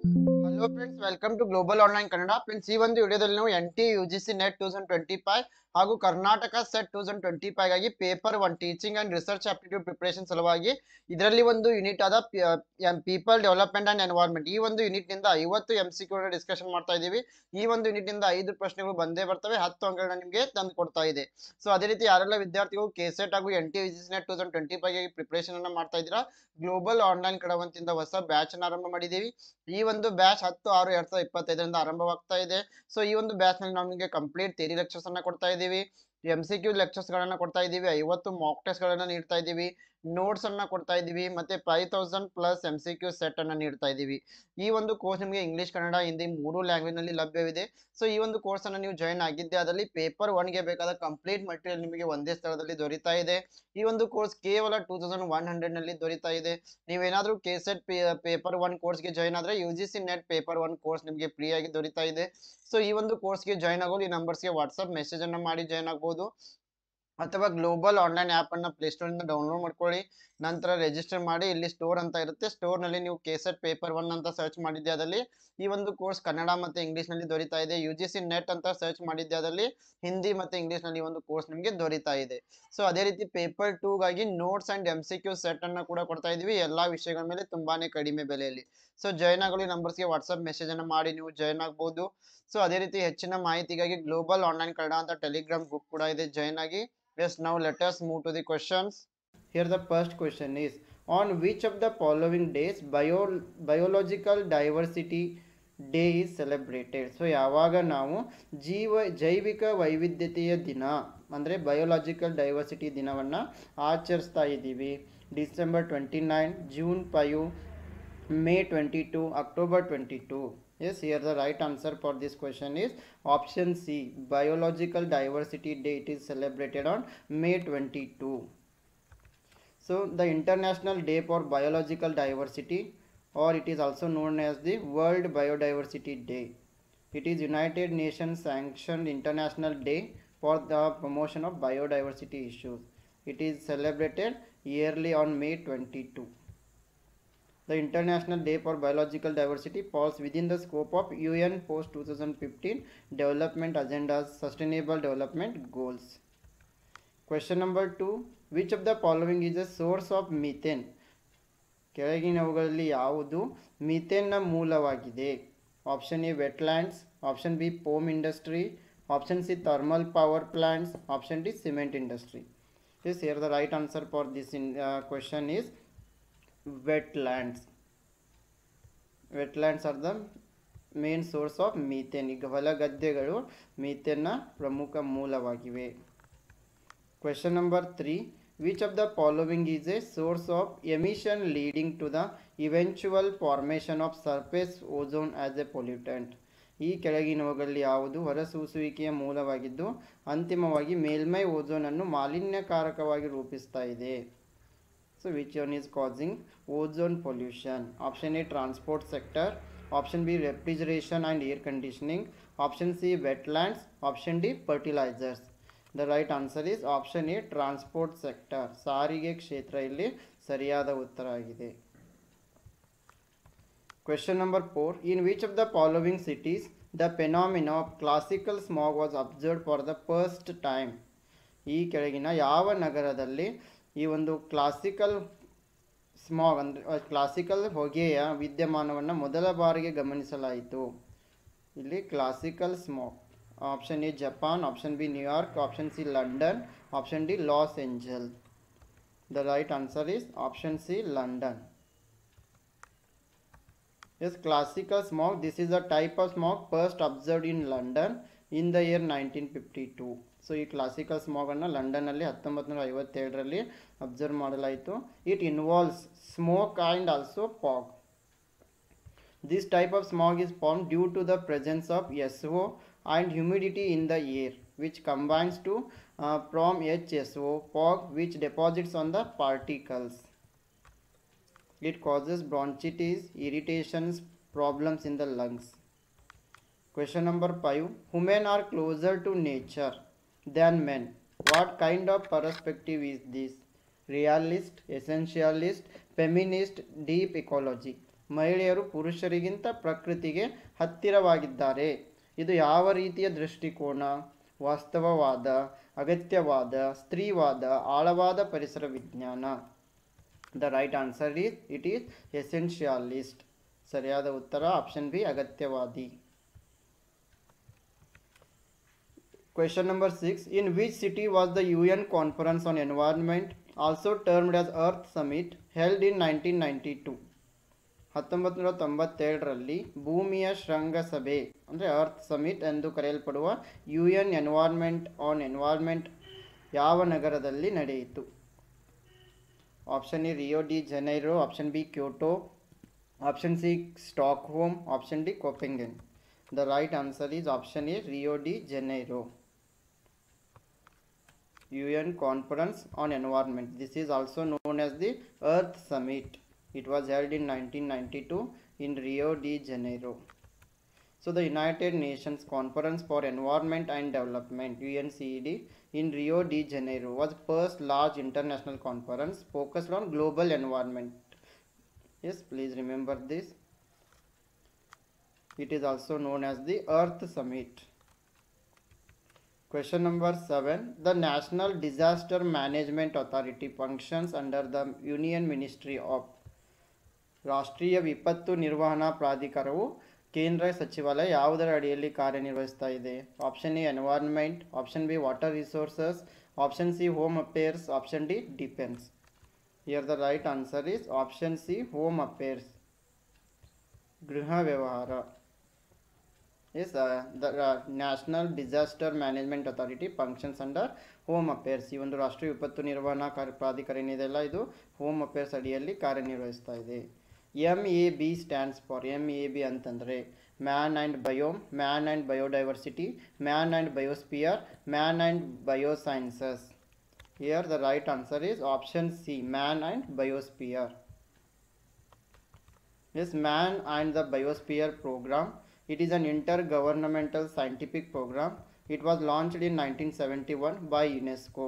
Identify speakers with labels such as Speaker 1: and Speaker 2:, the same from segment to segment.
Speaker 1: Hello friends, welcome to global online Kannada. Friends, ಈ ಒಂದು ವಿಡಿಯೋದಲ್ಲಿ ನಾವು NT UGC ನೆಟ್ 2025 ಹಾಗೂ ಕರ್ನಾಟಕ ಸೆಟ್ 2025 ಗಾಗಿ paper 1 teaching and research aptitude preparation ಸಲುವಾಗಿ ಇದರಲ್ಲಿ ಒಂದು ಯೂನಿಟ್ ಆದ ಪೀಪಲ್ ಡೆವಲಪ್ಮೆಂಟ್ ಅಂಡ್ ಎನ್ವೈರನ್ಮೆಂಟ್, ಈ ಒಂದು ಯೂನಿಟ್ ನಿಂದ 50 MCQ ಡಿಸ್ಕಷನ್ ಮಾಡ್ತಾ ಇದೀವಿ. ಈ ಒಂದು ಯೂನಿಟ್ ನಿಂದ 5 ಪ್ರಶ್ನೆಗಳು ಬಂದೇ ಬರ್ತವೆ, 10 ಅಂಕಗಳನ್ನ ನಿಮಗೆ ತಂದು ಕೊಡ್ತಾ ಇದೆ. ಸೊ ಅದೇ ರೀತಿ ಯಾರೆಲ್ಲ ವಿದ್ಯಾರ್ಥಿಗಳು ಕೆಸೆಟ್ ಹಾಗೂ NT UGC ನೆಟ್ 2025 ಗಾಗಿ ಪ್ರಿಪರೇಷನ್ ಅನ್ನ ಮಾಡ್ತಾ ಇದ್ದೀರಾ, ಗ್ಲೋಬಲ್ ಆನ್ಲೈನ್ ಕಡವಂತಿಂದ ಹೊಸ ಬ್ಯಾಚ್ ಅನ್ನ ಆರಂಭ ಮಾಡಿದೀವಿ. ಈ ಒಂದು ಬ್ಯಾಚ್ 10/6/2025 ಆರಂಭವಾಗ್ತಾ ಇದೆ. ಸೊ ಈ ಒಂದು ಬ್ಯಾಚ್ ನಲ್ಲಿ ನಾವು ನಿಮಗೆ ಕಂಪ್ಲೀಟ್ ಥಿಯರಿ ಲೆಕ್ಚರ್ಸ್ ಅನ್ನ ಕೊಡ್ತಾ ಇದ್ದೀವಿ, MCQ ಲೆಕ್ಚರ್ಸ್ ಗಳನ್ನ ಕೊಡ್ತಾ ಇದ್ದೀವಿ, 50 ಮಾಕ್ ಟೆಸ್ಟ್ ಗಳನ್ನ ನೀಡ್ತಾ ಇದ್ದೀವಿ, ನೋಟ್ಸ್ ಅನ್ನ ಕೊಡ್ತಾ ಇದ್ದೀವಿ, ಮತ್ತೆ 5000+ MCQ ಸೆಟ್ ಅನ್ನ ನೀಡ್ತಾ ಇದ್ದೀವಿ. ಈ ಒಂದು ಕೋರ್ಸ್ ನಿಮಗೆ ಇಂಗ್ಲಿಷ್, ಕನ್ನಡ, ಹಿಂದಿ 3 ಲ್ಯಾಂಗ್ವೇಜ್ ನಲ್ಲಿ ಲಭ್ಯವಿದೆ. ಸೊ ಈ ಒಂದು ಕೋರ್ಸ್ ಅನ್ನ ನೀವು ಜಾಯಿನ್ ಆಗಿದ್ದೆ ಅದರಲ್ಲಿ ಪೇಪರ್ 1 ಗೆ ಬೇಕಾದ ಕಂಪ್ಲೀಟ್ ಮಟೀರಿಯಲ್ ನಿಮಗೆ ಒಂದೇ ಸ್ಥಳದಲ್ಲಿ ದೊರೀತಾ ಇದೆ. ಈ ಒಂದು ಕೋರ್ಸ್ ಕೇವಲ 2100 ನಲ್ಲಿ ದೊರೀತಾ ಇದೆ. ನೀವೇನಾದ್ರೂ ಕೆಸೆಟ್ ಪೇಪರ್ 1 ಕೋರ್ಸ್ಗೆ ಜಾಯಿನ್ ಆದ್ರೆ UGC ನೆಟ್ ಪೇಪರ್ 1 ಕೋರ್ಸ್ ನಿಮಗೆ ಫ್ರೀ ಆಗಿ ದೊರೀತಾ ಇದೆ. ಸೊ ಈ ಒಂದು ಕೋರ್ಸ್ಗೆ ಜಾಯಿನ್ ಆಗೋದು ಈ ನಂಬರ್ಸ್ಗೆ ವಾಟ್ಸ್ಆಪ್ ಮೆಸೇಜ್ ಅನ್ನ ಮಾಡಿ ಜಾಯಿನ್ ಆಗ್ಬೋದು, ಅಥವಾ ಗ್ಲೋಬಲ್ ಆನ್ಲೈನ್ ಆ್ಯಪ್ ಅನ್ನ ಪ್ಲೇಸ್ಟೋರ್ ಇಂದ ಡೌನ್ಲೋಡ್ ಮಾಡ್ಕೊಳ್ಳಿ. ನಂತರ ರಿಜಿಸ್ಟರ್ ಮಾಡಿ, ಇಲ್ಲಿ ಸ್ಟೋರ್ ಅಂತ ಇರುತ್ತೆ, ಸ್ಟೋರ್ ನಲ್ಲಿ ನೀವು ಕೆಸೆಟ್ ಪೇಪರ್ 1 ಅಂತ ಸರ್ಚ್ ಮಾಡಿದ್ದೆ ಅದರಲ್ಲಿ ಈ ಒಂದು ಕೋರ್ಸ್ ಕನ್ನಡ ಮತ್ತೆ ಇಂಗ್ಲಿಷ್ ನಲ್ಲಿ ದೊರೀತಾ ಇದೆ. UGC ನೆಟ್ ಅಂತ ಸರ್ಚ್ ಮಾಡಿದ್ದೆ ಅದರಲ್ಲಿ ಹಿಂದಿ ಮತ್ತೆ ಇಂಗ್ಲಿಷ್ ನಲ್ಲಿ ಒಂದು ಕೋರ್ಸ್ ನಿಮಗೆ ದೊರೀತಾ ಇದೆ. ಸೊ ಅದೇ ರೀತಿ ಪೇಪರ್ 2 ಗಾಗಿ ನೋಟ್ಸ್ ಅಂಡ್ MCQ ಸೆಟ್ ಅನ್ನ ಕೂಡ ಕೊಡ್ತಾ ಇದೀವಿ, ಎಲ್ಲಾ ವಿಷಯಗಳ ಮೇಲೆ ತುಂಬಾನೇ ಕಡಿಮೆ ಬೆಲೆಯಲ್ಲಿ. ಸೊ ಜಾಯಿನ್ ಆಗಲು ಈ ನಂಬರ್ಸ್ಗೆ ವಾಟ್ಸ್ಆಪ್ ಮೆಸೇಜ್ ಅನ್ನ ಮಾಡಿ ನೀವು ಜಾಯಿನ್ ಆಗ್ಬೋದು. ಸೊ ಅದೇ ರೀತಿ ಹೆಚ್ಚಿನ ಮಾಹಿತಿಗಾಗಿ ಗ್ಲೋಬಲ್ ಆನ್ಲೈನ್ ಕನ್ನಡ ಅಂತ ಟೆಲಿಗ್ರಾಮ್ ಗ್ರೂಪ್ ಕೂಡ ಇದೆ, ಜಾಯಿನ್ ಆಗಿ. Yes, now let us move to the questions. Here the first question is, on which of the following days biological diversity day is celebrated? So ಯಾವಾಗ ನಾವು ಜೈವಿಕ ವೈವಿಧ್ಯತೆಯ ದಿನ ಅಂದರೆ ಬಯೋಲಾಜಿಕಲ್ ಡೈವರ್ಸಿಟಿ ದಿನವನ್ನು ಆಚರಿಸ್ತಾ ಇದ್ದೀವಿ? December 29, June 5, May 22, October 22. Yes, here the right answer for this question is option C. Biological Diversity Day, it is celebrated on May 22. So the International Day for Biological Diversity, or it is also known as the World Biodiversity Day. It is United Nations sanctioned international day for the promotion of biodiversity issues. It is celebrated yearly on May 22. The International Day for Biological Diversity falls within the scope of UN post-2015 Development Agenda's Sustainable Development Goals. Question number 2. Which of the following is a source of methane? ಕೆಳಗಿನವುಗಳಲ್ಲಿ ಯಾವುದು ಮೀಥೇನ್ನ ಮೂಲವಾಗಿದೆ? Option A wetlands, option B foam industry, option C thermal power plants, option D cement industry. Yes, here the right answer for this question is wetlands. Wetlands are the main source of methane. ಈಗ ಹೊಲಗದ್ದೆಗಳು ಮೀಥೇನ್ನ ಪ್ರಮುಖ ಮೂಲವಾಗಿವೆ. Question number 3. Which of the following is a source of emission leading to the eventual formation of surface ozone as a pollutant? ಈ ಕೆಳಗಿನವುಗಳಲ್ಲಿ ಯಾವುದು ಹೊರಸೂಸುವಿಕೆಯ ಮೂಲವಾಗಿದ್ದು ಅಂತಿಮವಾಗಿ ಮೇಲ್ಮೈ ಓಝೋನನ್ನು ಮಾಲಿನ್ಯಕಾರಕವಾಗಿ ರೂಪಿಸ್ತಾ ಇದೆ? So which one is causing ozone pollution? Option A transport sector, option B refrigeration and air conditioning, option C wetlands, option D fertilizers. The right answer is option A transport sector. ಸಾರಿಗೆ ಕ್ಷೇತ್ರ ಇಲ್ಲಿ ಸರಿಯಾದ ಉತ್ತರ ಆಗಿದೆ. Question number 4. In which of the following cities the phenomena of classical smog was observed for the first time? ಈ ಕೆಳಗಿನ ಯಾವ ನಗರದಲ್ಲಿ ಈ ಒಂದು ಕ್ಲಾಸಿಕಲ್ ಸ್ಮಾಗ್ ಅಂದರೆ ಕ್ಲಾಸಿಕಲ್ ಹೊಗೆಯ ವಿದ್ಯಮಾನವನ್ನು ಮೊದಲ ಬಾರಿಗೆ ಗಮನಿಸಲಾಯಿತು? ಇಲ್ಲಿ classical smog. Option A Japan, option B New York, option C London, option D loss angel. The right answer is option C London. Yes, classical smog, this is a type of smog first observed in London in the year 1952. So ಈ classical ಸ್ಮಾಗನ್ನು ಲಂಡನ್ನಲ್ಲಿ 1957ರಲ್ಲಿ observe ಮಾಡಲಾಯಿತು. It involves smoke and also fog. This type of smog is formed due to the presence of SO and humidity in the air, which combines to form HSO fog, which deposits on the particles. It causes bronchitis, irritations, problems in the lungs. Question number 5. Women are closer to nature than men. What kind of perspective is this? Realist, essentialist, feminist, deep ecology. ಮಹಿಳೆಯರು ಪುರುಷರಿಗಿಂತ ಪ್ರಕೃತಿಗೆ ಹತ್ತಿರವಾಗಿದ್ದಾರೆ. ಇದು ಯಾವ ರೀತಿಯ ದೃಷ್ಟಿಕೋನ? ವಾಸ್ತವವಾದ, ಅಗತ್ಯವಾದ, ಸ್ತ್ರೀವಾದ, ಆಳವಾದ ಪರಿಸರ ವಿಜ್ಞಾನ. The right answer is it is essentialist. ಸರಿಯಾದ ಉತ್ತರ ಆಪ್ಷನ್ ಬಿ, ಅಗತ್ಯವಾದಿ. Question number 6. In which city was the UN Conference on Environment, also termed as Earth Summit, held in 1992? 1997ರಲ್ಲಿ ಭೂಮಿಯ ಶೃಂಗಸಭೆ ಅಂದರೆ ಅರ್ತ್ ಸಮಿಟ್ ಎಂದು ಕರೆಯಲ್ಪಡುವ UN ಎನ್ವೈರ್ನ್ಮೆಂಟ್ ಆನ್ ಎನ್ವೈರ್ನ್ಮೆಂಟ್ ಯಾವ ನಗರದಲ್ಲಿ ನಡೆಯಿತು? Option A Rio de Janeiro, option B Kyoto, option C Stockholm, option D Copenhagen. The right answer is option A Rio de Janeiro. UN Conference on Environment. This is also known as the Earth Summit. It was held in 1992 in Rio de Janeiro. So the United Nations Conference for Environment and Development, UNCED, in Rio de Janeiro was first large international conference focused on global environment. Yes, please remember this. It is also known as the Earth Summit. Question number 7. The National Disaster Management Authority functions under the Union Ministry of. ರಾಷ್ಟ್ರೀಯ ವಿಪತ್ತು ನಿರ್ವಹಣಾ ಪ್ರಾಧಿಕಾರವು ಕೇಂದ್ರ ಸಚಿವಾಲಯ ಯಾವುದರ ಅಡಿಯಲ್ಲಿ ಕಾರ್ಯನಿರ್ವಹಿಸ್ತಾ ಇದೆ? Option A environment, option B water resources, option C home affairs, option D defence. Here the right answer is option C home affairs, ಗೃಹ ವ್ಯವಹಾರ. Yes, the National Disaster Management Authority functions under Home Affairs. ಈ ಒಂದು ರಾಷ್ಟ್ರೀಯ ವಿಪತ್ತು ನಿರ್ವಹಣಾ ಪ್ರಾಧಿಕಾರ ಏನಿದೆಯಲ್ಲ ಇದು ಹೋಮ್ ಅಫೇರ್ಸ್ ಅಡಿಯಲ್ಲಿ ಕಾರ್ಯನಿರ್ವಹಿಸ್ತಾ ಇದೆ. MAB ಸ್ಟ್ಯಾಂಡ್ಸ್ ಫಾರ್, MAB ಅಂತಂದರೆ man and biome, man and biodiversity, man and biosphere, man and biosciences. Here the right answer is option C, man and biosphere. Yes, Man and the Biosphere Program. It is an intergovernmental scientific program. It was launched in 1971 by UNESCO.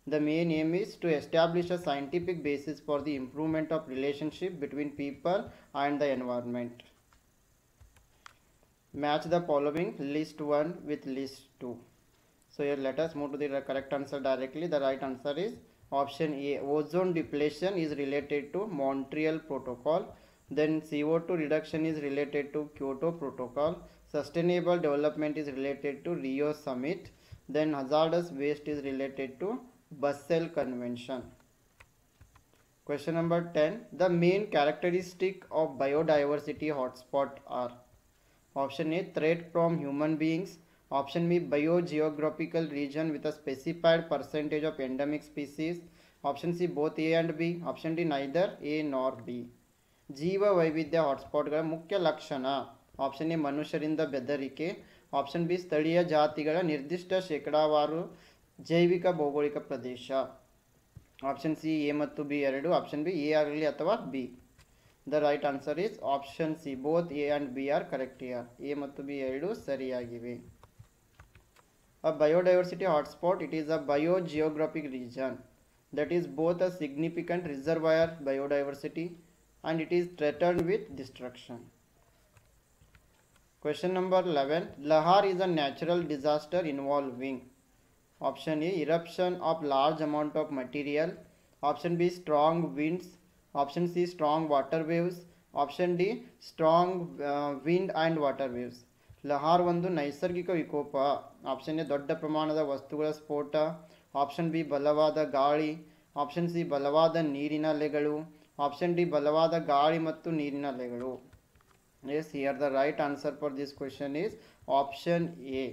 Speaker 1: The main aim is to establish a scientific basis for the improvement of relationship between people and the environment. Match the following list 1 with list 2. So here let us move to the correct answer directly. The right answer is option A. Ozone depletion is related to Montreal Protocol. Then CO2 reduction is related to Kyoto Protocol. Sustainable development is related to Rio Summit. Then hazardous waste is related to Basel Convention. Question number 10. The main characteristic of biodiversity hotspot are? Option A, threat from human beings. Option B, biogeographical region with a specified percentage of endemic species. Option C, both A and B. Option D, neither A nor B. ಜೀವ ವೈವಿಧ್ಯ ಹಾಟ್ಸ್ಪಾಟ್ಗಳ ಮುಖ್ಯ ಲಕ್ಷಣ. Option A ಮನುಷ್ಯರಿಂದ ಬೆದರಿಕೆ, option B ಸ್ಥಳೀಯ ಜಾತಿಗಳ ನಿರ್ದಿಷ್ಟ ಶೇಕಡಾವಾರು ಜೈವಿಕ ಭೌಗೋಳಿಕ ಪ್ರದೇಶ, ಆಪ್ಷನ್ ಸಿ ಎ ಮತ್ತು ಬಿ ಎರಡು, ಆಪ್ಷನ್ ಬಿ ಎ ಆಗಲಿ ಅಥವಾ B. The right answer is option C, both A and B are correct here. A ಮತ್ತು ಬಿ ಎರಡು ಸರಿಯಾಗಿವೆ. A biodiversity hotspot, it is a biogeographic region that is both a significant reservoir biodiversity and it is threatened with destruction. Question number 11. Lahar is a natural disaster involving. Option A, eruption of large amount of material. Option B, strong winds. Option C, strong water waves. Option D, strong wind and water waves. ಲಹಾರ್ ಒಂದು ನೈಸರ್ಗಿಕ ವಿಕೋಪ. Option A ದೊಡ್ಡ ಪ್ರಮಾಣದ ವಸ್ತುಗಳ ಸ್ಫೋಟ, option B ಬಲವಾದ ಗಾಳಿ, option C ಬಲವಾದ ನೀರಿನ ಅಲೆಗಳು, ಆಪ್ಷನ್ ಡಿ ಬಲವಾದ ಗಾಳಿ ಮತ್ತು ನೀರಿನ ಅಲೆಗಳು. Yes, here the right answer for this question is option A.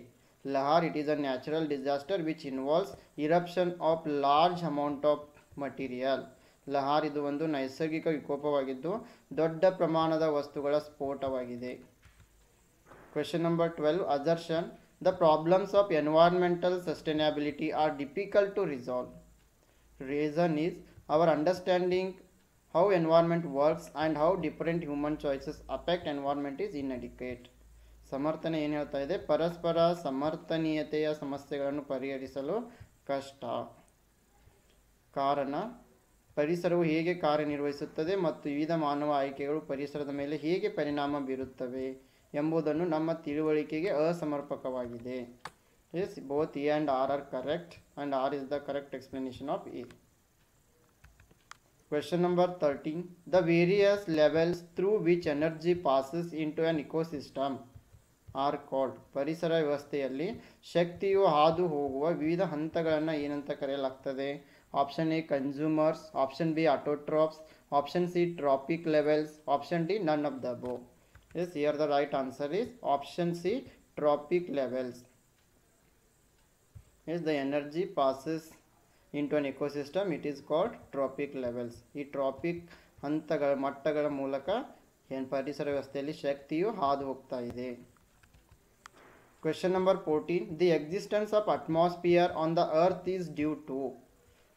Speaker 1: Lahar, it is a natural disaster which involves eruption of large amount of material. ಲಹಾರ್ ಇದು ಒಂದು ನೈಸರ್ಗಿಕ ವಿಕೋಪವಾಗಿದ್ದು ದೊಡ್ಡ ಪ್ರಮಾಣದ ವಸ್ತುಗಳ ಸ್ಫೋಟವಾಗಿದೆ. Question number 12. Assertion. The problems of environmental sustainability are difficult to resolve. Reason is our understanding how environment works and how different human choices affect environment is inadequate. ಸಮರ್ಥನೆ ಏನು ಹೇಳ್ತಾ ಇದೆ? ಪರಸ್ಪರ ಸಮರ್ಥನೀಯತೆಯ ಸಮಸ್ಯೆಗಳನ್ನು ಪರಿಹರಿಸಲು ಕಷ್ಟ. ಕಾರಣ ಪರಿಸರವು ಹೇಗೆ ಕಾರ್ಯನಿರ್ವಹಿಸುತ್ತದೆ ಮತ್ತು ವಿವಿಧ ಮಾನವ ಆಯ್ಕೆಗಳು ಪರಿಸರದ ಮೇಲೆ ಹೇಗೆ ಪರಿಣಾಮ ಬೀರುತ್ತವೆ ಎಂಬುದನ್ನು ನಮ್ಮ ತಿಳುವಳಿಕೆಗೆ ಅಸಮರ್ಪಕವಾಗಿದೆ. Yes, both A and R are correct, and R is the correct explanation of A. Question number 13. The various levels through which energy passes into an ecosystem are called. ಪರಿಸರ ವ್ಯವಸ್ಥೆಯಲ್ಲಿ ಶಕ್ತಿಯು ಹಾದು ಹೋಗುವ ವಿವಿಧ ಹಂತಗಳನ್ನು ಏನಂತ ಕರೆಯಲಾಗ್ತದೆ? Option A consumers, option B autotrophs, option C trophic levels, option D none of the above. Yes, here the right answer is option C, trophic levels. Yes, the energy passes into an ecosystem, it is called trophic levels. ಈ traffic ಹಂತಗಳ ಮಟ್ಟಗಳ ಮೂಲಕ ಏನು ಪರಿಸರ ವ್ಯವಸ್ಥೆಯಲ್ಲಿ ಶಕ್ತಿಯು ಹಾದು ಹೋಗ್ತಾ ಇದೆ. Question number 14. The existence of atmosphere on the earth is due to.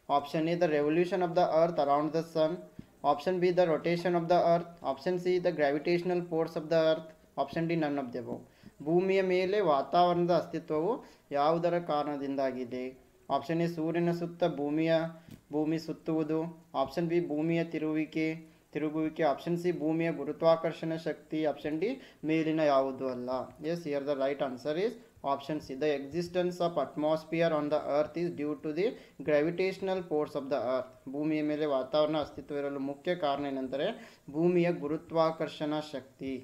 Speaker 1: Option A, the revolution of the earth around the sun. Option B, the rotation of the earth. Option C, the gravitational force of the earth. Option D, none of the above. ಭೂಮಿಯ ಮೇಲೆ ವಾತಾವರಣದ ಅಸ್ತಿತ್ವವು ಯಾವುದರ ಕಾರಣದಿಂದಾಗಿದೆ? Option A ಸೂರ್ಯನ ಸುತ್ತ ಭೂಮಿ ಸುತ್ತುವುದು. Option B ಭೂಮಿಯ ತಿರುಗುವಿಕೆ. Option C ಭೂಮಿಯ ಗುರುತ್ವಾಕರ್ಷಣ ಶಕ್ತಿ. ಆಪ್ಷನ್ ಡಿ ಮೇಲಿನ ಯಾವುದು ಅಲ್ಲ. Yes, here the right answer is option C. The existence of atmosphere on the earth is due to the gravitational force of the earth. ಭೂಮಿಯ ಮೇಲೆ ವಾತಾವರಣ ಅಸ್ತಿತ್ವವಿರಲು ಮುಖ್ಯ ಕಾರಣ ಏನೆಂದರೆ ಭೂಮಿಯ ಗುರುತ್ವಾಕರ್ಷಣ ಶಕ್ತಿ.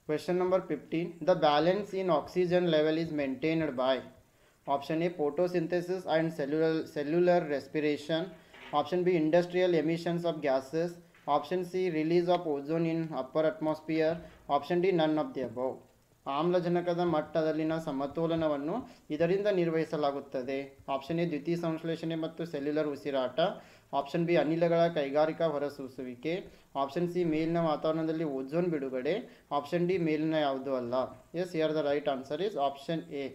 Speaker 1: Question number 15. The balance in oxygen level is maintained by. Option A, photosynthesis and cellular respiration. Option B, industrial emissions of gases. Option C, release of ozone in upper atmosphere. Option D, none of the above. ಆಮ್ಲಜನಕದ ಮಟ್ಟದಲ್ಲಿನ ಸಮತೋಲನವನ್ನು ಇದರಿಂದ ನಿರ್ವಹಿಸಲಾಗುತ್ತದೆ. Option A ದ್ಯುತಿ ಸಂಶ್ಲೇಷಣೆ ಮತ್ತು cellular ಉಸಿರಾಟ. Option B ಅನಿಲಗಳ ಕೈಗಾರಿಕಾ ಹೊರಸೂಸುವಿಕೆ. Option C ಮೇಲಿನ ವಾತಾವರಣದಲ್ಲಿ ಓಝೋನ್ ಬಿಡುಗಡೆ. ಆಪ್ಷನ್ ಡಿ ಮೇಲಿನ ಯಾವುದೂ ಅಲ್ಲ. Yes, here the right answer is option A.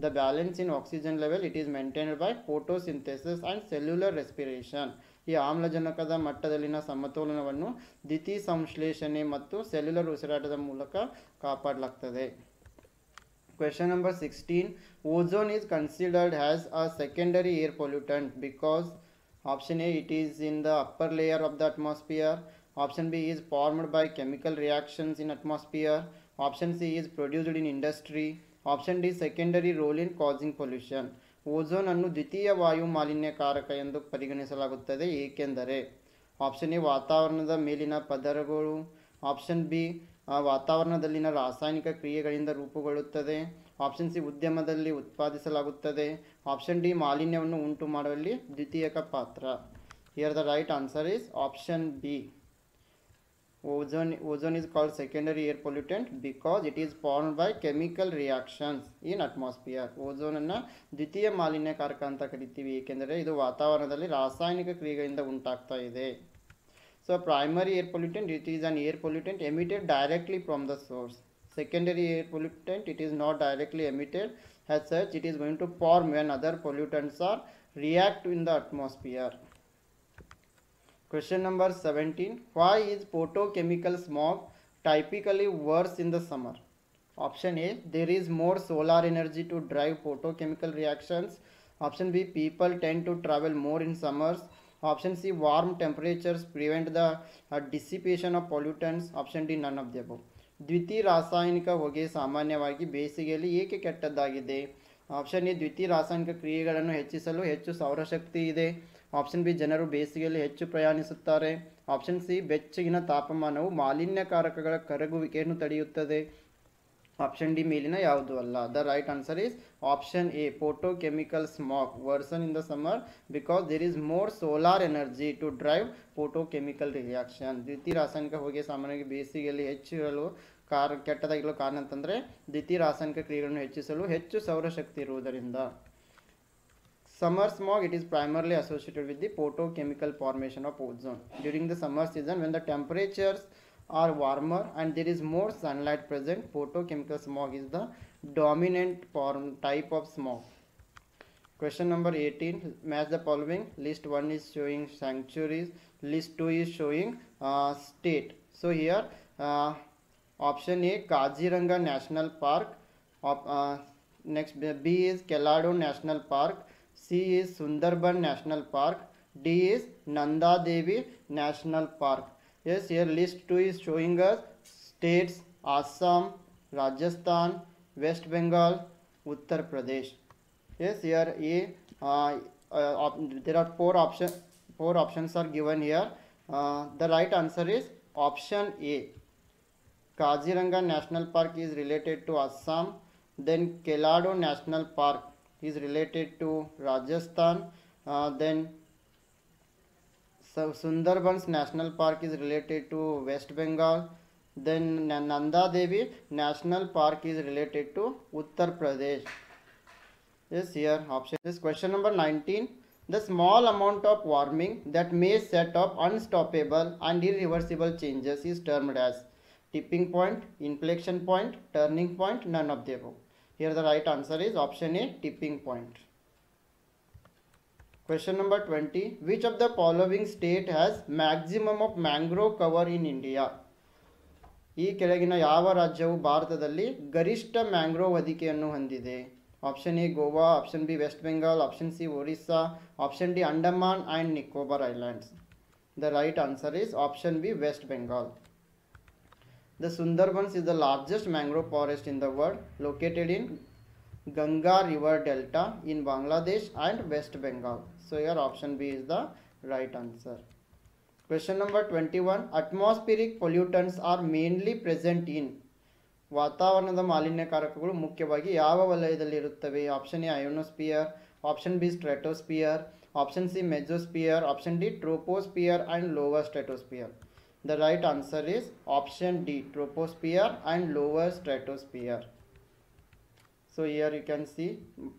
Speaker 1: The balance in oxygen level it is maintained by photosynthesis and cellular respiration. ಈ ಆಮ್ಲಜನಕದ ಮಟ್ಟದಲ್ಲಿನ ಸಮತೋಲನವನ್ನು ದ್ಯುತಿ ಸಂಶ್ಲೇಷಣೆ ಮತ್ತು ಸೆಲ್ಯುಲರ್ ಉಸಿರಾಟದ ಮೂಲಕ ಕಾಪಾಡಲಾಗ್ತದೆ. Question number 16. Ozone is considered as a secondary air pollutant because option A, it is in the upper layer of the atmosphere. Option B, is formed by chemical reactions in atmosphere. Option C, is produced in industry. Option D, secondary role in causing pollution. Ozone ಅನ್ನು ದ್ವಿತೀಯ ವಾಯು ಮಾಲಿನ್ಯಕಾರಕ ಎಂದು ಪರಿಗಣಿಸಲಾಗುತ್ತದೆ ಏಕೆಂದರೆ option A ವಾತಾವರಣದ ಮೇಲಿನ ಪದರಗಳು. Option B ವಾತಾವರಣದಲ್ಲಿನ ರಾಸಾಯನಿಕ ಕ್ರಿಯೆಗಳಿಂದ ರೂಪುಗೊಳ್ಳುತ್ತದೆ. ಆಪ್ಷನ್ ಸಿ ಉದ್ಯಮದಲ್ಲಿ ಉತ್ಪಾದಿಸಲಾಗುತ್ತದೆ. ಆಪ್ಷನ್ ಡಿ ಮಾಲಿನ್ಯವನ್ನು ಉಂಟು ಮಾಡುವಲ್ಲಿ ದ್ವಿತೀಯಕ ಪಾತ್ರ. Here the right answer is option B. Ozone is called secondary air pollutant because it is formed by chemical reactions in atmosphere. Ozone ಅನ್ನು ದ್ವಿತೀಯ ಮಾಲಿನ್ಯಕಾರಕ ಅಂತ ಕರಿತೀವಿ ಏಕೆಂದರೆ ಇದು ವಾತಾವರಣದಲ್ಲಿ ರಾಸಾಯನಿಕ ಕ್ರಿಯೆಗಳಿಂದ ಉಂಟಾಗ್ತಾ ಇದೆ. So primary air pollutant, it is an air pollutant emitted directly from the source. Secondary air pollutant, it is not directly emitted. As such, it is going to form when other pollutants are react in the atmosphere. Question number 17. Why is photochemical smog typically worse in the summer? Option A, there is more solar energy to drive photochemical reactions. Option B, people tend to travel more in summers. Option C, warm temperatures prevent the dissipation of pollutants. Option D, none of the above. ದ್ವಿತೀಯ ರಾಸಾಯನಿಕ ಹೊಗೆ ಸಾಮಾನ್ಯವಾಗಿ ಬೇಸಿಗೆಯಲ್ಲಿ ಏಕೆ ಕೆಟ್ಟದ್ದಾಗಿದೆ? Option A, ದ್ವಿತೀಯ ರಾಸಾಯನಿಕ ಕ್ರಿಯೆಗಳನ್ನು ಹೆಚ್ಚಿಸಲು ಹೆಚ್ಚು ಸೌರಶಕ್ತಿ ಇದೆ. ಆಪ್ಷನ್ ಬಿ, ಜನರು ಬೇಸಿಗೆಯಲ್ಲಿ ಹೆಚ್ಚು ಪ್ರಯಾಣಿಸುತ್ತಾರೆ. ಆಪ್ಷನ್ ಸಿ, ಬೆಚ್ಚಗಿನ ತಾಪಮಾನವು ಮಾಲಿನ್ಯಕಾರಕಗಳ ಕರಗುವಿಕೆಯನ್ನು ತಡೆಯುತ್ತದೆ. ಆಪ್ಷನ್ ಡಿ ಮೇಲಿನ ಯಾವುದೂ ಅಲ್ಲ. The right answer is option A. photochemical smog worsen in the summer because there is more solar energy to drive photochemical reaction. ದ್ವಿತೀಯ ರಾಸಾಯನಿಕ ಹೊಗೆ ಸಾಮಾನ್ಯವಾಗಿ ಬೇಸಿಗೆಯಲ್ಲಿ ಹೆಚ್ಚು ಇರಲು ಕೆಟ್ಟದಾಗಿರಲು ಕಾರಣ ಅಂತಂದರೆ ದ್ವಿತೀಯ ರಾಸಾಯನಿಕ ಕ್ರಿಯೆಗಳನ್ನು ಹೆಚ್ಚಿಸಲು ಹೆಚ್ಚು ಸೌರಶಕ್ತಿ ಇರುವುದರಿಂದ. Summer smog, it is primarily associated with the photochemical formation of ozone. During the summer season, when the temperatures are warmer and there is more sunlight present, photochemical smog is the dominant type of smog. Question number 18. Match the following. List 1 is showing sanctuaries. List 2 is showing state. So here option A, Kaziranga National Park. Next B is Keladu National Park. C is Sundarban National Park.
Speaker 2: D is Nanda Devi National Park. Yes, here list 2 is showing us states Assam, Rajasthan, West Bengal, Uttar Pradesh. Yes, here A. There are four options. Four options are given here. The right answer is option A. Kaziranga National Park is related to Assam. Then Kelado National Park is related to Rajasthan. Then Sundarbans National Park is related to West Bengal. Then Nanda Devi National Park is related to Uttar Pradesh. Yes, here option is question number 19. The small amount of warming that may set off unstoppable and irreversible changes is termed as tipping point, inflection point, turning point, none of the above. Here the right answer is option A, tipping point. Question number 20. Which of the following state has maximum of mangrove cover in India? ಈ ಕೆಳಗಿನ ಯಾವ ರಾಜ್ಯವು ಭಾರತದಲ್ಲಿ ಗರಿಷ್ಠ mangrove ಹೊದಿಕೆಯನ್ನು ಹೊಂದಿದೆ? Option A Goa, option B West Bengal, option C Orissa, option D Andaman and Nicobar islands. The right answer is option B, West Bengal. The Sundarbans is the largest mangrove forest in the world, located in Ganga River Delta in Bangladesh and West Bengal. So here option B is the right answer. Question number 21. Atmospheric pollutants are mainly present in ವಾತಾವರಣದ ಮಾಲಿನ್ಯಕಾರಕಗಳು ಮುಖ್ಯವಾಗಿ ಯಾವ ವಲಯದಲ್ಲಿ ಇರುತ್ತವೆ? Option A ionosphere, option B stratosphere, option C mesosphere, option D troposphere and lower stratosphere. The right answer is option D, troposphere and lower stratosphere. So here you can see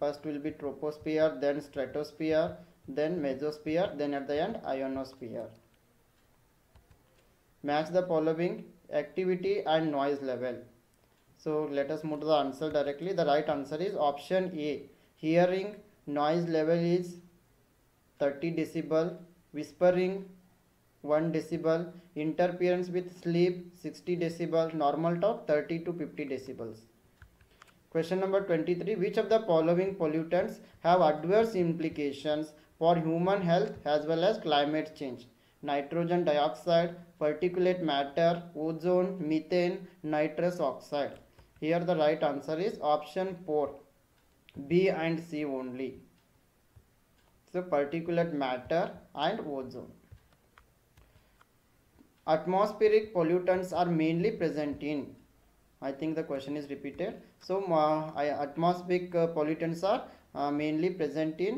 Speaker 2: first will be troposphere, then stratosphere, then mesosphere, then at the end ionosphere. Match the following activity and noise level. So let us move to the answer directly. The right answer is option A. Hearing noise level is 30 decibel, whispering 1 decibel, interference with sleep 60 decibel, normal talk 30 to 50 decibels. Question number 23. Which of the following pollutants have adverse implications for human health as well as climate change? Nitrogen dioxide, particulate matter, ozone, methane, nitrous oxide. Here the right answer is option 4, B and C only. So particulate matter and ozone. Atmospheric pollutants are mainly present in, I think the question is repeated. So atmospheric pollutants are mainly present in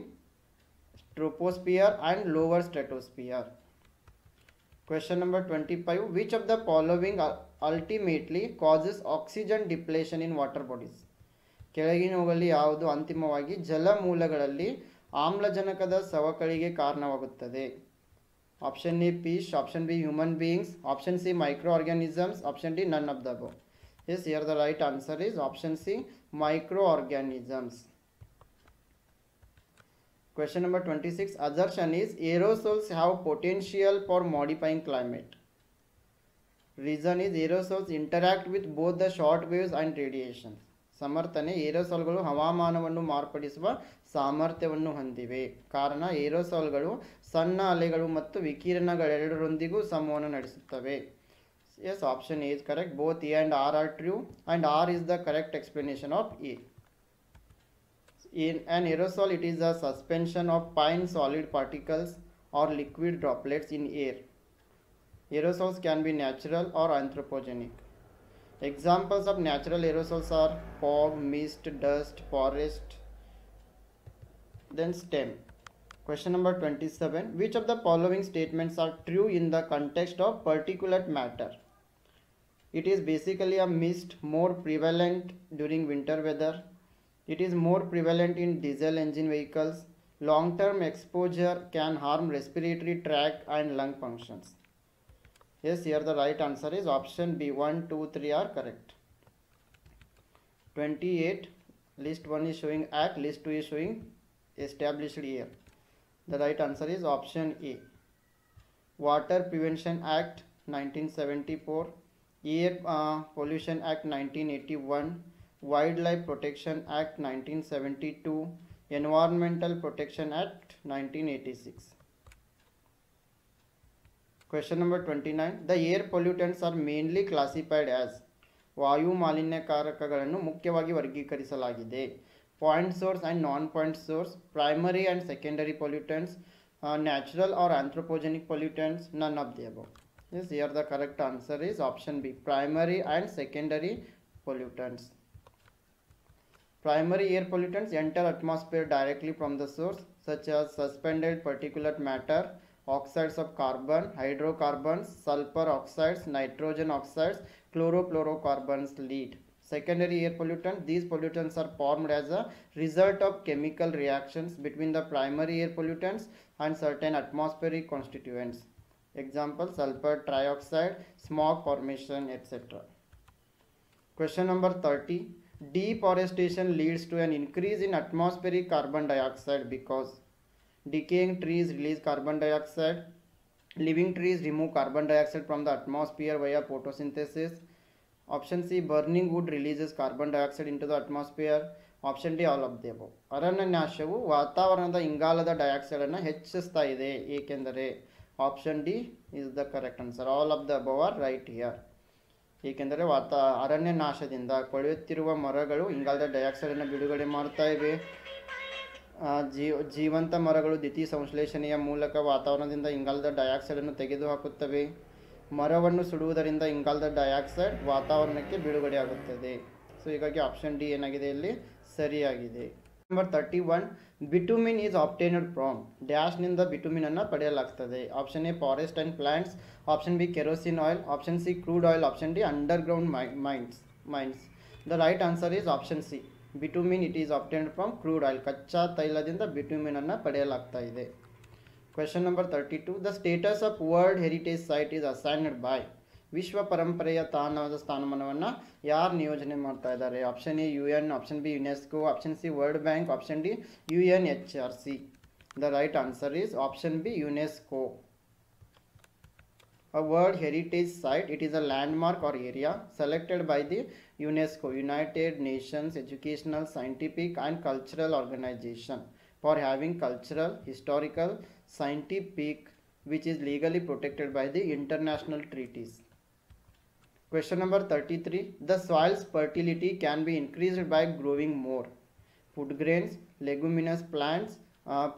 Speaker 2: troposphere and lower stratosphere. Question number 25. Which of the following ultimately causes oxygen depletion in water bodies? ಕೆಳಗಿನವುಗಳಲ್ಲಿ ಯಾವುದು ಅಂತಿಮವಾಗಿ ಜಲಮೂಲಗಳಲ್ಲಿ ಆಮ್ಲಜನಕದ ಸವಕಳಿಗೆ ಕಾರಣವಾಗುತ್ತದೆ? Option A fish, option B human beings, option C micro organisms, option D none of the above. Yes, here the right answer is option C, microorganisms. Question number 26. Assertion is aerosols have potential for modifying climate. Reason is aerosols interact with both the short waves and radiation. ಸಮರ್ಥನೆ, ಏರೋಸಾಲ್ಗಳು ಹವಾಮಾನವನ್ನು ಮಾರ್ಪಡಿಸುವ ಸಾಮರ್ಥ್ಯವನ್ನು ಹೊಂದಿವೆ. ಕಾರಣ ಏರೋಸಾಲ್ಗಳು ಸಣ್ಣ ಅಲೆಗಳು ಮತ್ತು ವಿಕಿರಣಗಳೆರಡರೊಂದಿಗೂ ಸಂವಹನ ನಡೆಸುತ್ತವೆ. Yes, option A is correct. Both A and R are true, and R is the correct explanation of A. In an aerosol, it is a suspension of fine solid particles or liquid droplets in air. Aerosols can be natural or anthropogenic. Examples of natural aerosols are fog, mist, dust, forest, then stem. Question number 27. Which of the following statements are true in the context of particulate matter? It is basically a mist, more prevalent during winter weather. It is more prevalent in diesel engine vehicles. Long-term exposure can harm respiratory tract and lung functions. Yes, here the right answer is option B. 1, 2, 3 are correct. 28. List 1 is showing act, list 2 is showing established year. The right answer is option A. Water Prevention Act 1974, Air Pollution Act 1981, Wildlife Protection Act 1972, Environmental Protection Act 1986. Question number 29. The air pollutants are mainly classified as ವಾಯು ಮಾಲಿನ್ಯಕಾರಕಗಳನ್ನು ಮುಖ್ಯವಾಗಿ ವರ್ಗೀಕರಿಸಲಾಗಿದೆ. Point source and non point source, primary and secondary pollutants, natural or anthropogenic pollutants, none of the above. Yes, here the correct answer is option B, primary and secondary pollutants. Primary air pollutants enter atmosphere directly from the source, such as suspended particulate matter, oxides of carbon, hydrocarbons, sulfur oxides, nitrogen oxides, chlorofluorocarbons, lead. Secondary air pollutants, these pollutants are formed as a result of chemical reactions between the primary air pollutants and certain atmospheric constituents. Example, sulfur trioxide, smog formation, etc. Question number 30. Deforestation leads to an increase in atmospheric carbon dioxide because decaying trees release carbon dioxide, living trees remove carbon dioxide from the atmosphere via photosynthesis. Option C, burning wood releases carbon dioxide into the atmosphere. Option D, all of the above. ಅರಣ್ಯನಾಶವು ವಾತಾವರಣದ ಇಂಗಾಲದ dioxide ಅನ್ನು ಹೆಚ್ಚಿಸ್ತಾ ಇದೆ ಏಕೆಂದರೆ option D is the correct answer. All of the above are right here. ಏಕೆಂದರೆ ಅರಣ್ಯನಾಶದಿಂದ ಕೊಳೆಯುತ್ತಿರುವ ಮರಗಳು ಇಂಗಾಲದ ಡೈಆಕ್ಸೈಡನ್ನು ಬಿಡುಗಡೆ ಮಾಡ್ತಾ ಇವೆ. ಜೀವಂತ ಮರಗಳು ದ್ಯುತಿ ಸಂಶ್ಲೇಷಣೆಯ ಮೂಲಕ ವಾತಾವರಣದಿಂದ ಇಂಗಾಲದ ಡೈಆಕ್ಸೈಡನ್ನು ತೆಗೆದುಹಾಕುತ್ತವೆ. ಮರವನ್ನು ಸುಡುವುದರಿಂದ ಇಂಗಾಲದ ಡೈಆಕ್ಸೈಡ್ ವಾತಾವರಣಕ್ಕೆ ಬಿಡುಗಡೆಯಾಗುತ್ತದೆ. ಸೊ ಹೀಗಾಗಿ ಆಪ್ಷನ್ ಡಿ ಏನಾಗಿದೆ ಇಲ್ಲಿ ಸರಿಯಾಗಿದೆ. Number 31. Bitumen is obtained from ಡ್ಯಾಶ್ನಿಂದ ಬಿಟುಮಿನನ್ನು ಪಡೆಯಲಾಗ್ತದೆ. Option A forest and plants, option B kerosene oil, option C crude oil, option D underground mines. The right answer is option C, bitumen. It is obtained from crude oil. ಕಚ್ಚಾ ತೈಲದಿಂದ ಬಿಟುಮಿನನ್ನು ಪಡೆಯಲಾಗ್ತಾ ಇದೆ. Question number 32. The status of world heritage site is assigned by. ವಿಶ್ವ ಪರಂಪರೆಯ ತಾಣದ ಸ್ಥಾನಮಾನವನ್ನು ಯಾರು ನಿಯೋಜನೆ ಮಾಡ್ತಾ ಇದ್ದಾರೆ? Option A UN, option B UNESCO, option C world bank, option D UNHRC. The right answer is option B, UNESCO. A World Heritage Site, it is a landmark or area selected by the UNESCO, United Nations Educational, Scientific and Cultural Organization, for having cultural, historical, scientific, which is legally protected by the international treaties. Question number 33. The soil's fertility can be increased by growing more food grains, leguminous plants,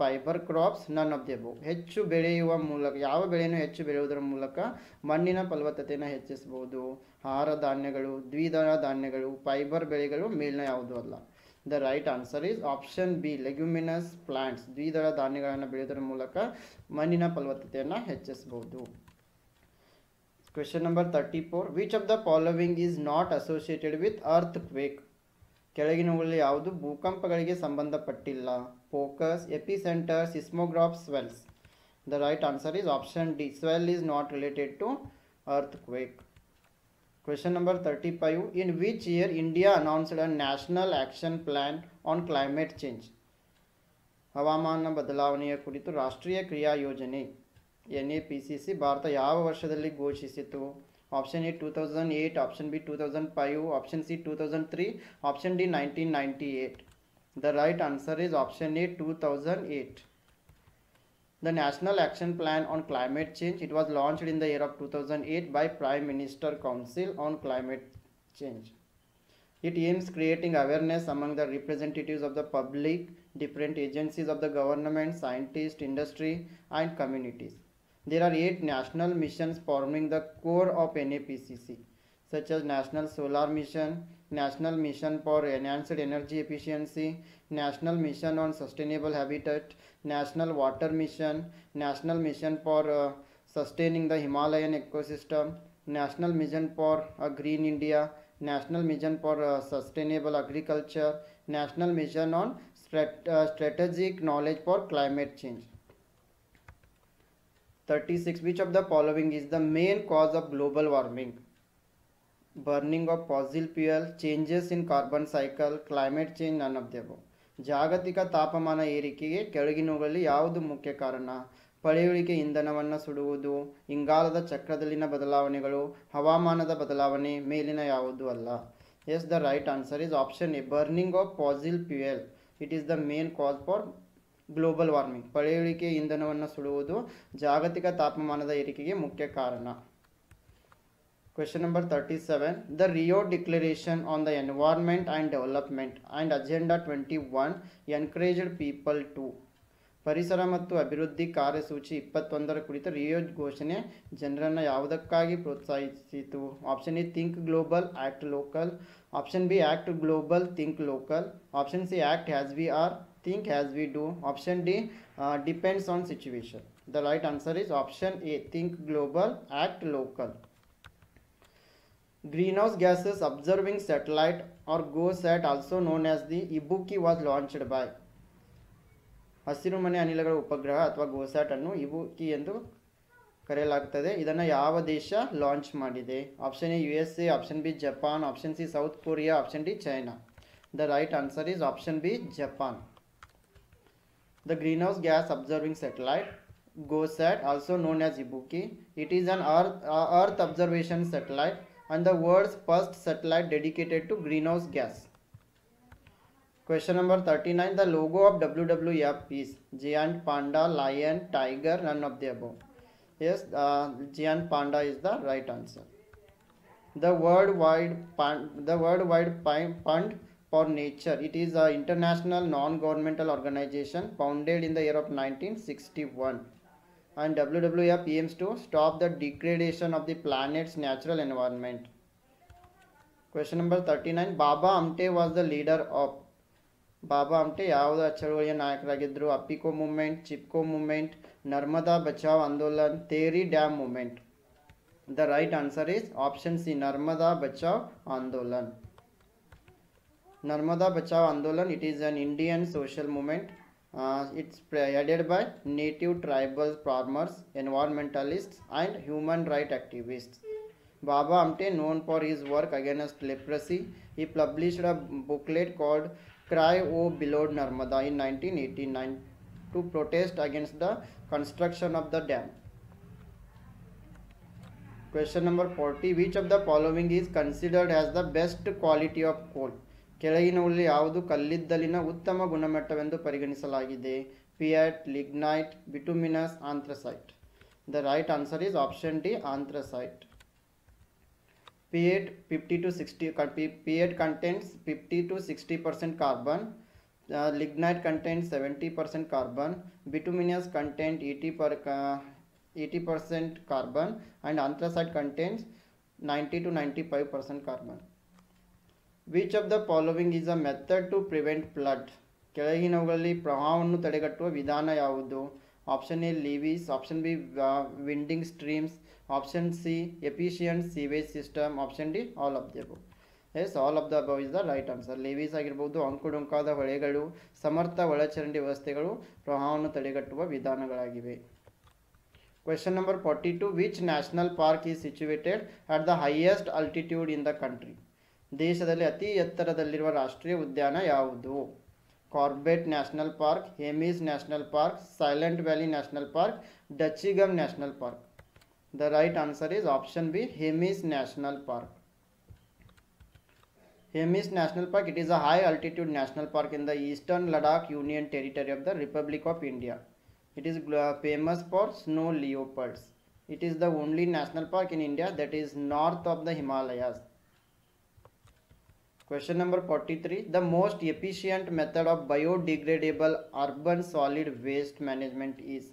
Speaker 2: fibre crops, ನನ್ of the above. ಹೆಚ್ಚು ಬೆಳೆಯುವ ಮೂಲಕ, ಯಾವ ಬೆಳೆಯನ್ನು ಹೆಚ್ಚು ಬೆಳೆಯುವುದರ ಮೂಲಕ ಮಣ್ಣಿನ ಫಲವತ್ತತೆಯನ್ನು ಹೆಚ್ಚಿಸಬಹುದು? ಆಹಾರ ಧಾನ್ಯಗಳು, ದ್ವಿದಳ ಧಾನ್ಯಗಳು, ಫೈಬರ್ ಬೆಳೆಗಳು, ಮೇಲಿನ ಯಾವುದೂ ಅಲ್ಲ. The right answer is option B, leguminous plants. ದ್ವಿದಳ ಧಾನ್ಯಗಳನ್ನು ಬೆಳೆಯುವುದರ ಮೂಲಕ ಮಣ್ಣಿನ ಫಲವತ್ತತೆಯನ್ನು ಹೆಚ್ಚಿಸಬಹುದು. Question number 34. Which of the following is not associated with earthquake? ಕೆಳಗಿನವುಗಳಲ್ಲಿ ಯಾವುದು ಭೂಕಂಪಗಳಿಗೆ ಸಂಬಂಧಪಟ್ಟಿಲ್ಲ? Focus, epicentre, seismograph, swells. The right answer is option D, swell is not related to earthquake. Question number 35. In which year India announced a national action plan on climate change? ಹವಾಮಾನ ಬದಲಾವಣೆಯ ಕುರಿತು ರಾಷ್ಟ್ರೀಯ ಕ್ರಿಯಾ ಯೋಜನೆ NAPCC Bharat ಯಾವ ವರ್ಷದಲ್ಲಿ ಘೋಷಿಸಿತು? Option A 2008, option B 2005, option C 2003, option D 1998. The right answer is option A, 2008. The National Action Plan on Climate Change, it was launched in the year of 2008 by Prime Minister Council on Climate Change. It aims creating awareness among the representatives of the public, different agencies of the government, scientists, industry and communities. There are 8 national missions forming the core of NAPCC, such as National Solar Mission, National Mission for Enhanced Energy Efficiency, National Mission on Sustainable Habitat, National Water Mission, National Mission for Sustaining the Himalayan Ecosystem, National Mission for Green India, National Mission for Sustainable Agriculture, National Mission on Strategic Knowledge for Climate Change. 36. Which of the following is the main cause of global warming? Burning of fossil fuel, changes in carbon cycle, climate change, none of the above. ಜಾಗತಿಕ ತಾಪಮಾನ ಏರಿಕೆಗೆ ಕೆಳಗಿನವುಗಳಲ್ಲಿ ಯಾವುದು ಮುಖ್ಯ ಕಾರಣ? ಪಳೆಯುಳಿಕೆ ಇಂಧನವನ್ನು ಸುಡುವುದು, ಇಂಗಾಲದ ಚಕ್ರದಲ್ಲಿನ ಬದಲಾವಣೆಗಳು, ಹವಾಮಾನದ ಬದಲಾವಣೆ, ಮೇಲಿನ ಯಾವುದೂ ಅಲ್ಲ. Yes, the right answer is option A, burning of fossil fuel. It is the main cause for global warming, ಪಳೆಯುಳಿಕೆ ಇಂಧನವನ್ನು ಸುಡುವುದು ಜಾಗತಿಕ ತಾಪಮಾನದ ಏರಿಕೆಗೆ ಮುಖ್ಯ ಕಾರಣ. Question number 37. The Rio Declaration on the Environment and Development and Agenda 21 encouraged people to. ಪರಿಸರ ಮತ್ತು ಅಭಿವೃದ್ಧಿ ಕಾರ್ಯಸೂಚಿ 21 ಕುರಿತ ರಿಯೋ ಘೋಷಣೆ ಜನರನ್ನು ಯಾವುದಕ್ಕಾಗಿ ಪ್ರೋತ್ಸಾಹಿಸಿತು? Option A think global act local, option B act global think local, option C act as we are think as we do, option D depends on situation. The right answer is option A think global act local. Greenhouse gases observing satellite or GOSAT, also known as the ಇಬುಕಿ, was launched by. ಹಸಿರುಮನೆ ಅನಿಲಗಳ ಉಪಗ್ರಹ ಅಥವಾ ಗೋಸ್ಯಾಟ್ ಅನ್ನು ಇಬುಕಿ ಎಂದು ಕರೆಯಲಾಗುತ್ತದೆ. ಇದನ್ನು ಯಾವ ದೇಶ ಲಾಂಚ್ ಮಾಡಿದೆ? Option A USA, option B Japan, option C south Korea, option D China. The right answer is option B Japan. The greenhouse gas observing satellite GOSAT, also known as ಇಬುಕಿ, it is an earth observation satellite and the world's first satellite dedicated to greenhouse gas. Question number 39. The logo of WWF is giant panda, lion, tiger, none of the above. Yes, giant panda is the right answer. The worldwide fund for nature, it is an international non-governmental organization founded in the year of 1961, and WWF aims to stop the degradation of the planet's natural environment. Question number 39. Baba Amte was the leader of. Baba Amte ಯಾವುದ ಚಳುವಳಿಯ ನಾಯಕರಾಗಿದ್ದರು? Appiko movement, Chipko movement, Narmada Bachao Andolan, Tehri dam movement. The right answer is option C Narmada Bachao Andolan. Narmada Bachao ಆಂದೋಲನ್, it is an Indian social movement. It's headed by native tribal farmers, environmentalists and human rights activists. Baba Amte, known for his work against leprosy, he published a booklet called Cry O Beloved Narmada in 1989 to protest against the construction of the dam. Question number 40. Which of the following is considered as the best quality of coal? ಕೆಳಗಿನವುಗಳಲ್ಲಿ ಯಾವುದು ಕಲ್ಲಿದ್ದಲಿನ ಉತ್ತಮ ಗುಣಮಟ್ಟವೆಂದು ಪರಿಗಣಿಸಲಾಗಿದೆ? Peat, lignite, bituminous, anthracite. The right answer is option D anthracite. P8 50 to 60 P8 contains 50 to 60% carbon, lignite contains 70% carbon, bituminous contains 80% carbon, and anthracite contains 90 to 95% carbon. Which of the following is a method to prevent flood? ಕೆಳಗಿನವುಗಳಲ್ಲಿ ಪ್ರವಾಹವನ್ನು ತಡೆಗಟ್ಟುವ ವಿಧಾನ ಯಾವುದು? Option A levees, option B winding streams, option C efficient sewage system, option D all of the above. Yes, all of the above is the right answer. Levees ಆಗಿರ್ಬೋದು, ಅಂಕುಡೊಂಕಾದ ಹೊಳೆಗಳು, ಸಮರ್ಥ ಒಳಚರಂಡಿ ವ್ಯವಸ್ಥೆಗಳು ಪ್ರವಾಹವನ್ನು ತಡೆಗಟ್ಟುವ ವಿಧಾನಗಳಾಗಿವೆ. Question number 42. Which national park is situated at the highest altitude in the country? ದೇಶದಲ್ಲಿ ಅತಿ ಎತ್ತರದಲ್ಲಿರುವ ರಾಷ್ಟ್ರೀಯ ಉದ್ಯಾನ ಯಾವುದು? Corbett national park, Hemis national park, silent valley national park, Dachigam national park. The right answer is option B, Hemis National Park. Hemis National Park, it is a high altitude national park in the eastern Ladakh Union Territory of the Republic of India. It is famous for snow leopards. It is the only national park in India that is north of the Himalayas. Question number 43. The most efficient method of biodegradable urban solid waste management is?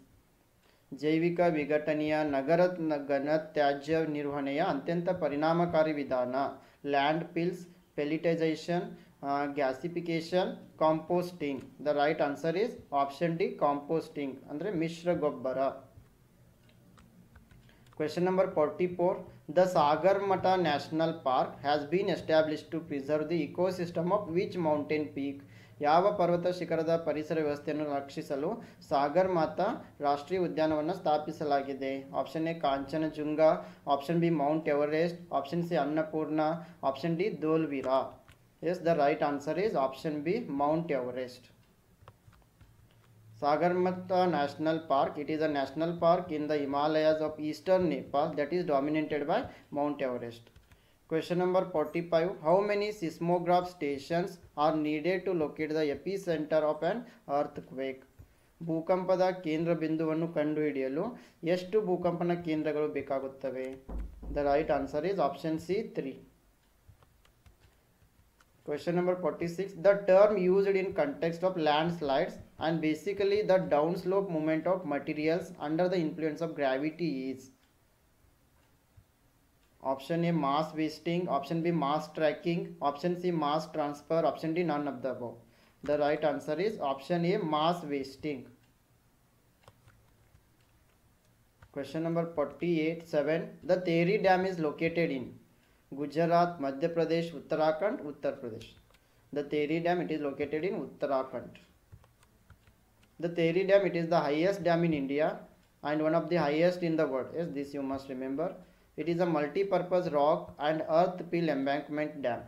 Speaker 2: ಜೈವಿಕ ವಿಘಟನೀಯ ನಗರ ಘನತ್ಯಾಜ್ಯ ನಿರ್ವಹಣೆಯ ಅತ್ಯಂತ ಪರಿಣಾಮಕಾರಿ ವಿಧಾನ landfills, pelletisation, gasification, composting. The right answer is option D composting, ಅಂದರೆ ಮಿಶ್ರ ಗೊಬ್ಬರ. Question number 44. The Sagarmatha National Park has been established to preserve the ecosystem of which mountain peak? ಯಾವ ಪರ್ವತ ಶಿಖರದ ಪರಿಸರ ವ್ಯವಸ್ಥೆಯನ್ನು ರಕ್ಷಿಸಲು ಸಾಗರ್ಮಾತಾ ರಾಷ್ಟ್ರೀಯ ಉದ್ಯಾನವನ್ನು ಸ್ಥಾಪಿಸಲಾಗಿದೆ? Option A Kanchenjunga, option B Mount Everest, option C Annapurna, option D Dholavira. Yes, the right answer is option B Mount Everest. Sagarmatha National Park, it is a national park in the Himalayas of eastern Nepal that is dominated by Mount Everest. Question number 45. How many seismograph stations are needed to locate the epicenter of an earthquake? ಭೂಕಂಪದ ಕೇಂದ್ರ ಬಿಂದುವನ್ನು ಕಂಡುಹಿಡಿಯಲು ಎಷ್ಟು ಭೂಕಂಪನ ಕೇಂದ್ರಗಳು ಬೇಕಾಗುತ್ತವೆ? The right answer is option C 3. Question number 46. The term used in context of landslides and basically the downslope movement of materials under the influence of gravity is? Option A mass wasting, option B mass tracking, option C mass transfer, option D none of the above. The right answer is option A mass wasting. Question number 48. 7. The Tehri Dam is located in Gujarat, Madhya Pradesh, Uttarakhand, Uttar Pradesh. The Tehri Dam, it is located in Uttarakhand. The Tehri Dam, it is the highest dam in India and one of the highest in the world. Yes, this you must remember. It is a multi-purpose rock and earth peel embankment dam.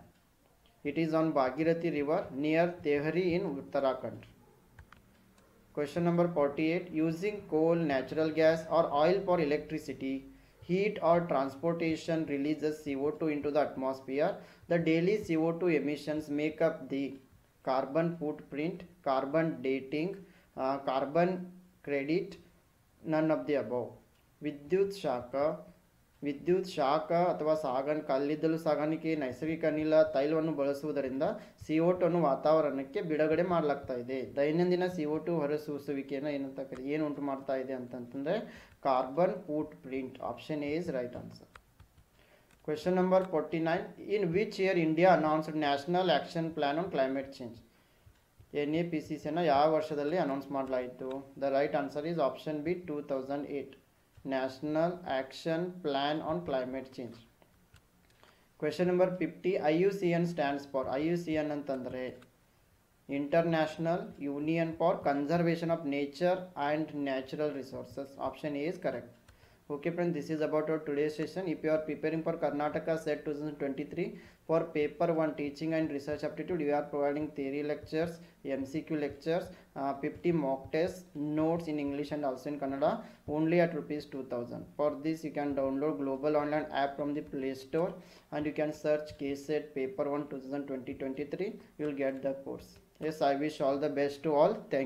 Speaker 2: It is on Bhagirathi River near Tehri in Uttarakhand. Question number 48. Using coal, natural gas or oil for electricity, heat or transportation releases CO2 into the atmosphere. The daily CO2 emissions make up the carbon footprint, carbon dating, carbon credit, none of the above. ವಿದ್ಯುತ್ ಶಾಖ ಅಥವಾ ಕಲ್ಲಿದ್ದಲು ಸಾಗಾಣಿಕೆ, ನೈಸರ್ಗಿಕ ಅನಿಲ, ತೈಲವನ್ನು ಬಳಸುವುದರಿಂದ CO2 ಅನ್ನು ವಾತಾವರಣಕ್ಕೆ ಬಿಡುಗಡೆ ಮಾಡಲಾಗ್ತಾ ಇದೆ. ದೈನಂದಿನ CO2 ಹೊರಸೂಸುವಿಕೆಯನ್ನು ಏನು ಉಂಟು ಮಾಡ್ತಾ ಇದೆ ಅಂತಂತಂದರೆ carbon footprint. Option A is right answer. Question number 49. In which year India announced national action plan on climate change? NAPCCಯನ್ನು ಯಾವ ವರ್ಷದಲ್ಲಿ ಅನೌನ್ಸ್ ಮಾಡಲಾಯಿತು? The right answer is option B 2008. National Action Plan on Climate Change. Question number 50. IUCN stands for, IUCN ಅಂತಂದರೆ International Union for Conservation of Nature and Natural Resources. Option A is correct. Okay friends, this is about our today's session. If you are preparing for Karnataka SET 2023 for paper 1 teaching and research aptitude, we are providing theory lectures, MCQ lectures, 50 mock tests, notes in English and also in Kannada, only at ₹2000. For this you can download Global Online app from the Play Store and you can search KSET paper 1 2020-23. You will get the course. Yes, I wish all the best to all. Thank you.